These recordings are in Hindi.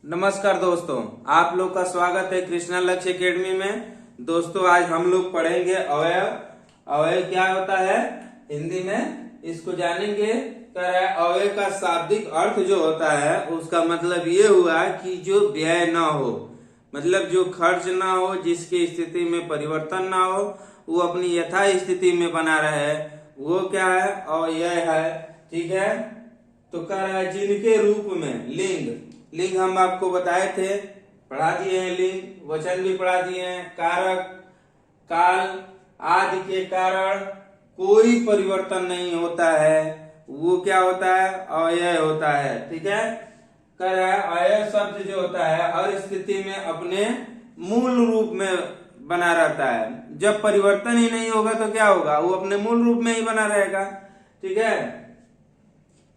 नमस्कार दोस्तों, आप लोग का स्वागत है कृष्णा लक्ष्य एकेडमी में। दोस्तों आज हम लोग पढ़ेंगे अवयव। अवयव क्या होता है हिंदी में, इसको जानेंगे। कह रहा है अवयव का शाब्दिक अर्थ जो होता है उसका मतलब ये हुआ कि जो व्यय ना हो, मतलब जो खर्च ना हो, जिसकी स्थिति में परिवर्तन ना हो, वो अपनी यथा स्थिति में बना रहे, वो क्या है, अवयव है। ठीक है, तो कह रहा है जिनके रूप में लिंग हम आपको बताए थे, पढ़ा दिए हैं। लिंग वचन भी पढ़ा दिए हैं। कारक काल आदि के कारण कोई परिवर्तन नहीं होता है, वो क्या होता है, अव्यय होता है। ठीक है, कह रहा है अव्यय शब्द जो होता है हर स्थिति में अपने मूल रूप में बना रहता है। जब परिवर्तन ही नहीं होगा तो क्या होगा, वो अपने मूल रूप में ही बना रहेगा। ठीक है,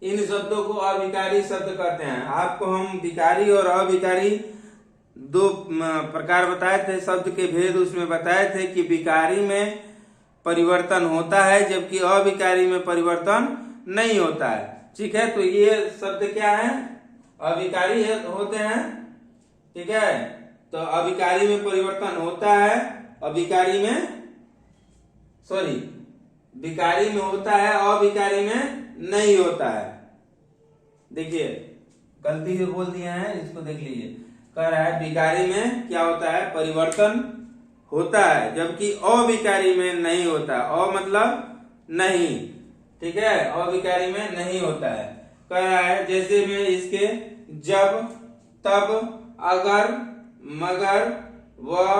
इन शब्दों को अविकारी शब्द कहते हैं। आपको हम विकारी और अविकारी दो प्रकार बताए थे, शब्द के भेद उसमें बताए थे कि विकारी में परिवर्तन होता है जबकि अविकारी में परिवर्तन नहीं होता है। ठीक है, तो ये शब्द क्या है, अविकारी होते हैं। ठीक है, तो अविकारी में परिवर्तन होता है, अविकारी में विकारी में होता है, अविकारी में नहीं होता है। देखिए गलती से बोल दिया है, इसको देख लीजिए। कह रहा है विकारी में क्या होता है, परिवर्तन होता है जबकि अविकारी में नहीं होता। अ मतलब नहीं। ठीक है, अविकारी में नहीं होता है। कह रहा है जैसे में इसके जब, तब, अगर, मगर, वह,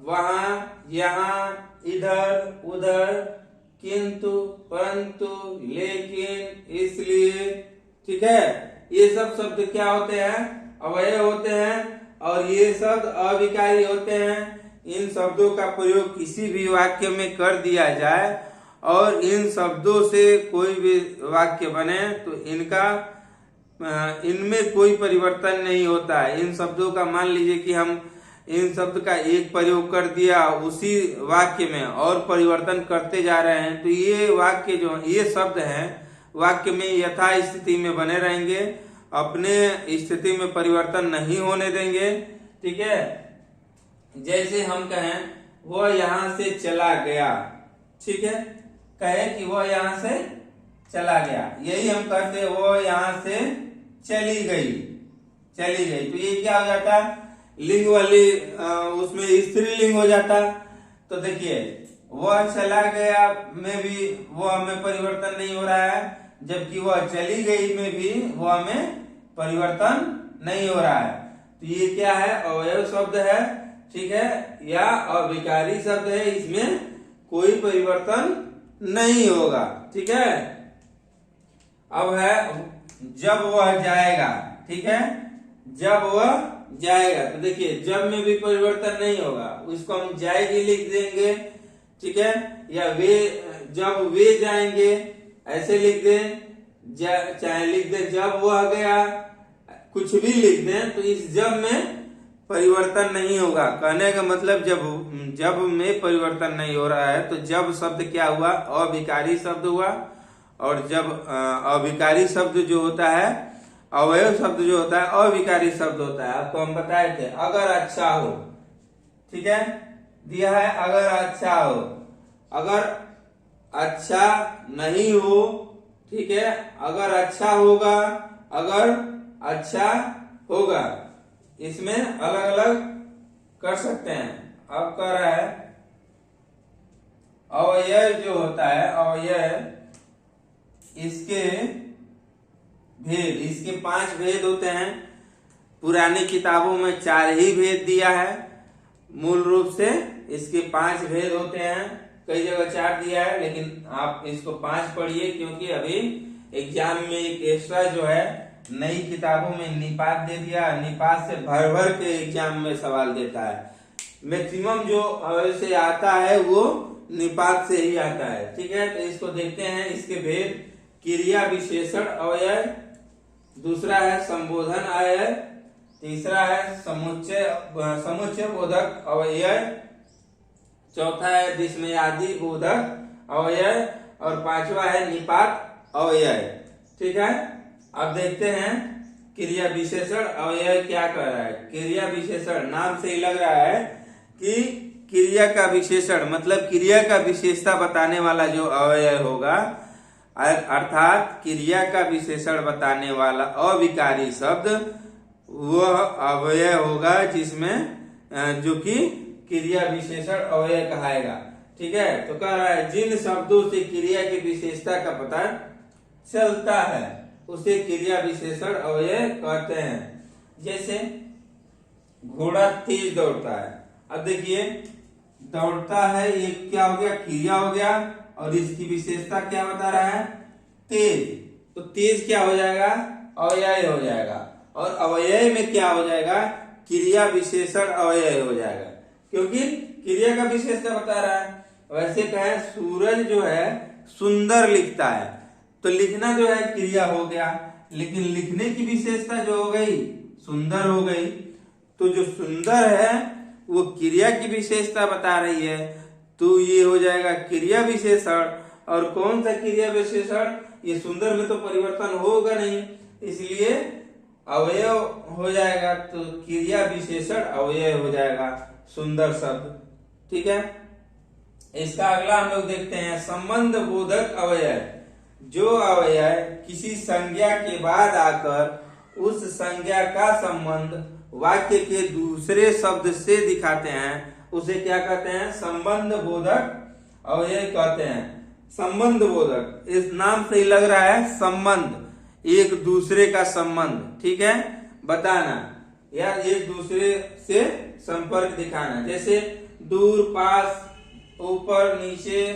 वहां, यहाँ, इधर, उधर, किंतु, परंतु, लेकिन, इसलिए। ठीक है, ये सब शब्द क्या होते हैं, अवयव होते हैं और ये शब्द अविकारी होते हैं। इन शब्दों का प्रयोग किसी भी वाक्य में कर दिया जाए और इन शब्दों से कोई भी वाक्य बने तो इनमें कोई परिवर्तन नहीं होता है। इन शब्दों का मान लीजिए कि हम इन शब्द का एक प्रयोग कर दिया उसी वाक्य में और परिवर्तन करते जा रहे हैं तो ये वाक्य जो ये शब्द हैं वाक्य में यथा स्थिति में बने रहेंगे, अपने स्थिति में परिवर्तन नहीं होने देंगे। ठीक है, जैसे हम कहें वह यहाँ से चला गया। ठीक है, कहें कि वह यहाँ से चला गया, यही हम कहते वो यहाँ से चली गई। तो ये क्या हो जाता, लिंग वाली उसमें स्त्रीलिंग हो जाता। तो देखिए वह चला गया में भी वह में परिवर्तन नहीं हो रहा है जबकि वह चली गई में भी वह में परिवर्तन नहीं हो रहा है। तो ये क्या है, अवयव शब्द है। ठीक है, या अविकारी शब्द है, इसमें कोई परिवर्तन नहीं होगा। ठीक है, अब है जब वह जाएगा। ठीक है, जब वह जाएगा तो देखिए जब में भी परिवर्तन नहीं होगा, उसको हम जाएगी लिख देंगे। ठीक है, या वे जब वे जाएंगे ऐसे लिख दें, चाहे लिख दें जब वह गया, कुछ भी लिख दें तो इस जब में परिवर्तन नहीं होगा। कहने का मतलब जब में परिवर्तन नहीं हो रहा है तो जब शब्द क्या हुआ, अविकारी शब्द हुआ। और जब अविकारी शब्द जो होता है, अवयव शब्द जो होता है अविकारी शब्द होता है। आपको हम बताए थे अगर अच्छा हो। ठीक है, दिया है अगर अच्छा हो, अगर अच्छा नहीं हो। ठीक है, अगर अच्छा होगा, अगर अच्छा होगा, इसमें अलग अलग कर सकते हैं। अब कह रहा है अवयव जो होता है, अवयव इसके भेद, इसके 5 भेद होते हैं। पुरानी किताबों में 4 ही भेद दिया है, मूल रूप से इसके 5 भेद होते हैं। कई जगह 4 दिया है लेकिन आप इसको 5 पढ़िए क्योंकि अभी एग्जाम में एक एक्स्ट्रा जो है नई किताबों में निपात दे दिया। निपात से भर भर के एग्जाम में सवाल देता है। मैक्सिमम जो से आता है वो निपात से ही आता है। ठीक है, तो इसको देखते हैं। इसके भेद, क्रिया विशेषण अवयव, दूसरा है संबोधन अवयव, तीसरा है समुच्चय बोधक अवयव, चौथा है विस्मयादि बोधक अवयव और 5वां है निपात अवयव। ठीक है, अब देखते हैं क्रिया विशेषण अवयव क्या कर रहा है? क्रिया विशेषण नाम से ही लग रहा है कि क्रिया का विशेषण मतलब क्रिया का विशेषता बताने वाला जो अवयव होगा, अर्थात क्रिया का विशेषण बताने वाला अविकारी शब्द वह अवयव होगा जिसमें जो कि क्रिया विशेषण अवयव कहाएगा। ठीक है, तो कह रहा है जिन शब्दों से क्रिया की विशेषता का पता चलता है उसे क्रिया विशेषण अवयव कहते हैं। जैसे घोड़ा तेज दौड़ता है। अब देखिए दौड़ता है, ये क्या हो गया? क्रिया हो गया, और इसकी विशेषता क्या बता रहा है? तेज। तो तेज क्या हो जाएगा? अवयव हो जाएगा, और अवयव में क्या हो जाएगा? क्रिया विशेषण अवयव हो जाएगा, क्योंकि क्रिया का विशेषता बता रहा है। वैसे कहे सूरज जो है सुंदर लिखता है, तो लिखना जो है क्रिया हो गया, लेकिन लिखने की विशेषता जो हो गई सुंदर हो गई। तो जो सुंदर है वो क्रिया की विशेषता बता रही है, तो ये हो जाएगा क्रिया विशेषण। और कौन सा क्रिया विशेषण? ये सुंदर में तो परिवर्तन होगा नहीं, इसलिए अवयव हो जाएगा, तो क्रिया विशेषण अवयव हो जाएगा सुंदर शब्द। ठीक है, इसका अगला हम लोग देखते हैं संबंध बोधक अवयव। जो अवयव किसी संज्ञा के बाद आकर उस संज्ञा का संबंध वाक्य के दूसरे शब्द से दिखाते हैं उसे क्या कहते हैं? संबंध बोधक अवयव कहते हैं। संबंध बोधक, इस नाम से ही लग रहा है संबंध, एक दूसरे का संबंध। ठीक है, बताना या एक दूसरे से संपर्क दिखाना। जैसे दूर, पास, ऊपर, नीचे,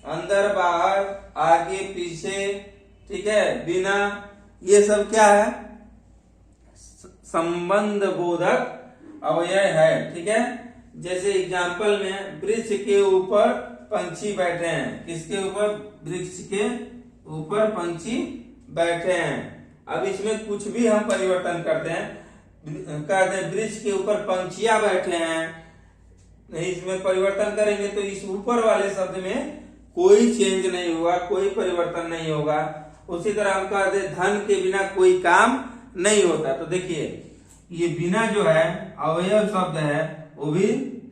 अंदर, बाहर, आगे, पीछे। ठीक है, बिना, ये सब क्या है? संबंध बोधक अवयव है। ठीक है, जैसे एग्जाम्पल में वृक्ष के ऊपर पंछी बैठे हैं। किसके ऊपर? वृक्ष के ऊपर पंछी बैठे हैं। अब इसमें कुछ भी हम परिवर्तन करते हैं, कहते हैं वृक्ष के ऊपर पंछियां बैठे हैं, नहीं इसमें परिवर्तन करेंगे तो इस ऊपर वाले शब्द में कोई चेंज नहीं हुआ, कोई परिवर्तन नहीं होगा। उसी तरह हम कहते हैं धन के बिना कोई काम नहीं होता। तो देखिए ये बिना जो है अवयव शब्द है, वो भी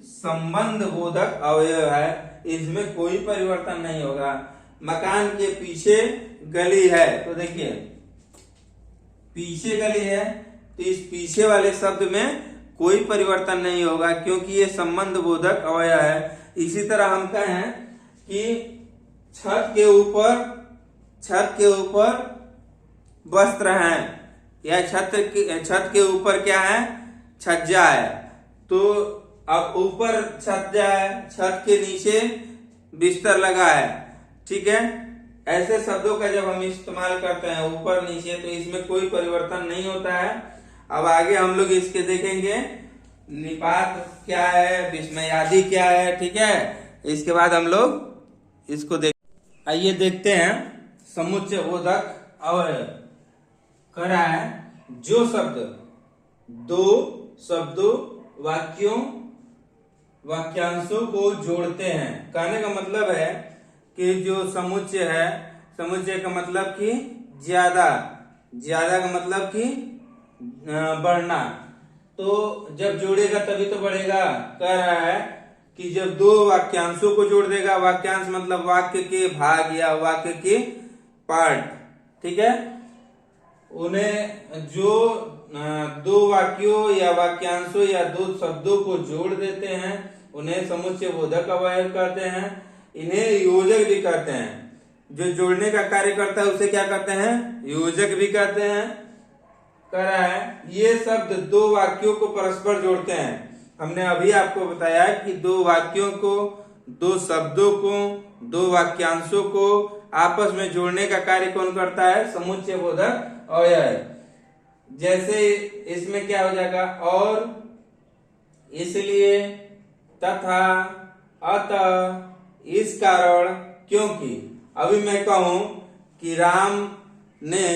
संबंध बोधक अवयव है, इसमें कोई परिवर्तन नहीं होगा। मकान के पीछे गली है, तो देखिए पीछे गली है, तो इस पीछे वाले शब्द में कोई परिवर्तन नहीं होगा क्योंकि ये संबंध बोधक अवयव है। इसी तरह हम कहें कि छत के ऊपर वस्त्र हैं, या छत के ऊपर क्या है? छज्जा है। तो अब ऊपर छज्जा है, छत के नीचे बिस्तर लगा है। ठीक है, ऐसे शब्दों का जब हम इस्तेमाल करते हैं ऊपर नीचे, तो इसमें कोई परिवर्तन नहीं होता है। अब आगे हम लोग इसके देखेंगे निपात क्या है, विस्मयादि क्या है। ठीक है, इसके बाद हम लोग इसको आइए देखते हैं समुच्चय बोधक अवयव। कह रहा है जो शब्द दो शब्दों, वाक्यांशों को जोड़ते हैं। कहने का मतलब है कि जो समुच्चय है, समुच्चय का मतलब कि ज्यादा का मतलब कि बढ़ना, तो जब जोड़ेगा तभी तो बढ़ेगा। कह रहा है कि जब दो वाक्यांशों को जोड़ देगा, वाक्यांश मतलब वाक्य के भाग या वाक्य के पार्ट। ठीक है, उन्हें जो दो वाक्यों या वाक्यांशों या दो शब्दों को जोड़ देते हैं उन्हें समुच्चय बोधक अवयव कहते हैं। इन्हें योजक भी कहते हैं। जो जोड़ने का कार्य करता है उसे क्या कहते हैं? योजक भी कहते हैं। कह रहा है ये शब्द दो वाक्यों को परस्पर जोड़ते हैं। हमने अभी आपको बताया कि दो वाक्यों को, दो शब्दों को, दो वाक्यांशों को आपस में जोड़ने का कार्य कौन करता है? समुच्चय बोधक अवयव। जैसे इसमें क्या हो जाएगा? और, इसलिए, तथा, अतः, इस कारण, क्योंकि। अभी मैं कहूं कि राम ने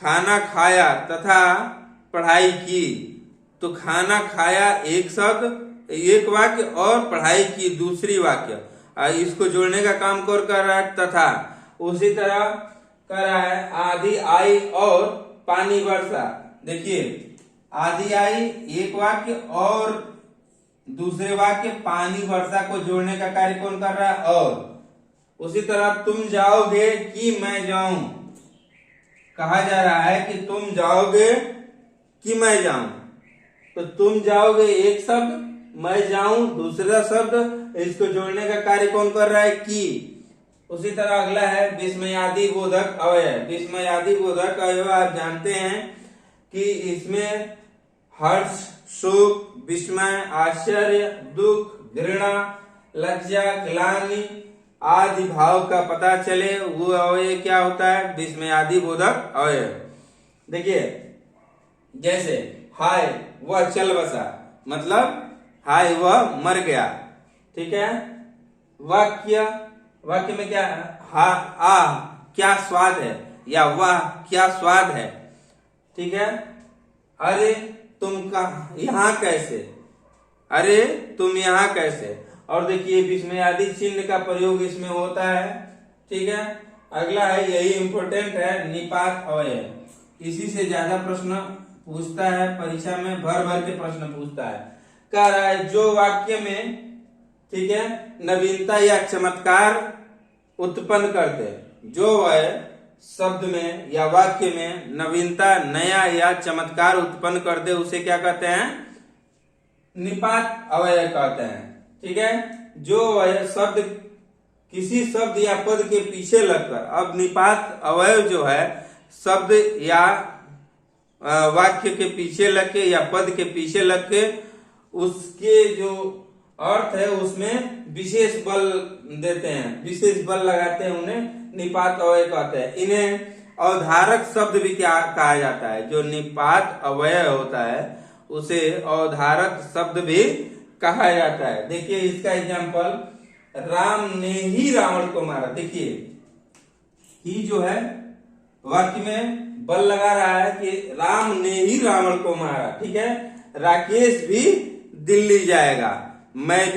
खाना खाया तथा पढ़ाई की, तो खाना खाया एक शब्द, एक वाक्य, और पढ़ाई की दूसरी वाक्य। इसको जोड़ने का काम कौन कर रहा है? तथा। उसी तरह कर रहा है आधी आई और पानी वर्षा। देखिए आदि आई एक वाक्य और दूसरे वाक्य पानी वर्षा को जोड़ने का कार्य कौन कर रहा है? और उसी तरह तुम जाओगे कि मैं जाऊं, कहा जा रहा है कि तुम जाओगे कि मैं जाऊं। तो तुम जाओगे एक शब्द, मैं जाऊं दूसरा शब्द, इसको जोड़ने का कार्य कौन कर रहा है? कि। उसी तरह अगला है विस्मयादि बोधक अवयव। विस्मयादि बोधक अवयव आप जानते हैं कि इसमें हर्ष, शोक, विस्मय, आश्चर्य, दुख, घृणा, लज्जा, ग्लानि आदि भाव का पता चले वो अवयव क्या होता है? विस्मयादि बोधक अवयव। देखिए जैसे हाय वह चल बसा, मतलब हाय वह मर गया। ठीक है। वाक्य में क्या है? हा आ क्या स्वाद है, या वाह क्या स्वाद है। ठीक है। अरे तुम यहाँ कैसे, अरे तुम यहाँ कैसे। और देखिए विस्मयादि चिन्ह का प्रयोग इसमें होता है। ठीक है। अगला है, यही इंपॉर्टेंट है, निपात अवयव। इसी से ज्यादा प्रश्न पूछता है परीक्षा में, भर भर के प्रश्न पूछता है। कह रहा है जो वाक्य में, ठीक है, नवीनता या चमत्कार उत्पन्न करते, जो वह शब्द में या वाक्य में नवीनता, नया या चमत्कार उत्पन्न करते, उसे क्या कहते हैं? निपात अवयव कहते हैं। ठीक है। जो वह शब्द किसी शब्द या पद के पीछे लगकर, अब निपात अवयव जो है शब्द या वाक्य के पीछे लग के या पद के पीछे लग के उसके जो अर्थ है उसमें विशेष बल देते हैं, विशेष बल लगाते हैं, उन्हें निपात अवयव कहते हैं। इन्हें अवधारक शब्द भी क्या कहा जाता है? जो निपात अवयव होता है उसे अवधारक शब्द भी कहा जाता है। देखिए इसका एग्जांपल, राम ने ही रावण को मारा। देखिए ही जो है वाक्य में बल लगा रहा है कि राम ने ही रावण को मारा। ठीक है। राकेश भी दिल्ली जाएगा, मैं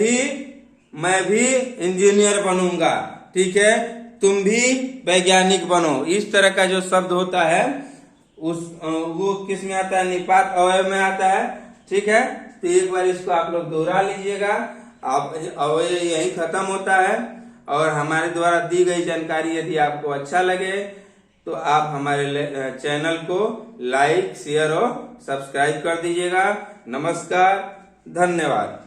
भी इंजीनियर बनूंगा। ठीक है। तुम भी वैज्ञानिक बनो। इस तरह का जो शब्द होता है वो किस में आता है? निपात अवयव में आता है। ठीक है। तो एक बार इसको आप लोग दोहरा लीजिएगा। आप अवयव यही खत्म होता है। और हमारे द्वारा दी गई जानकारी यदि आपको अच्छा लगे तो आप हमारे चैनल को लाइक, शेयर और सब्सक्राइब कर दीजिएगा। नमस्कार, धन्यवाद।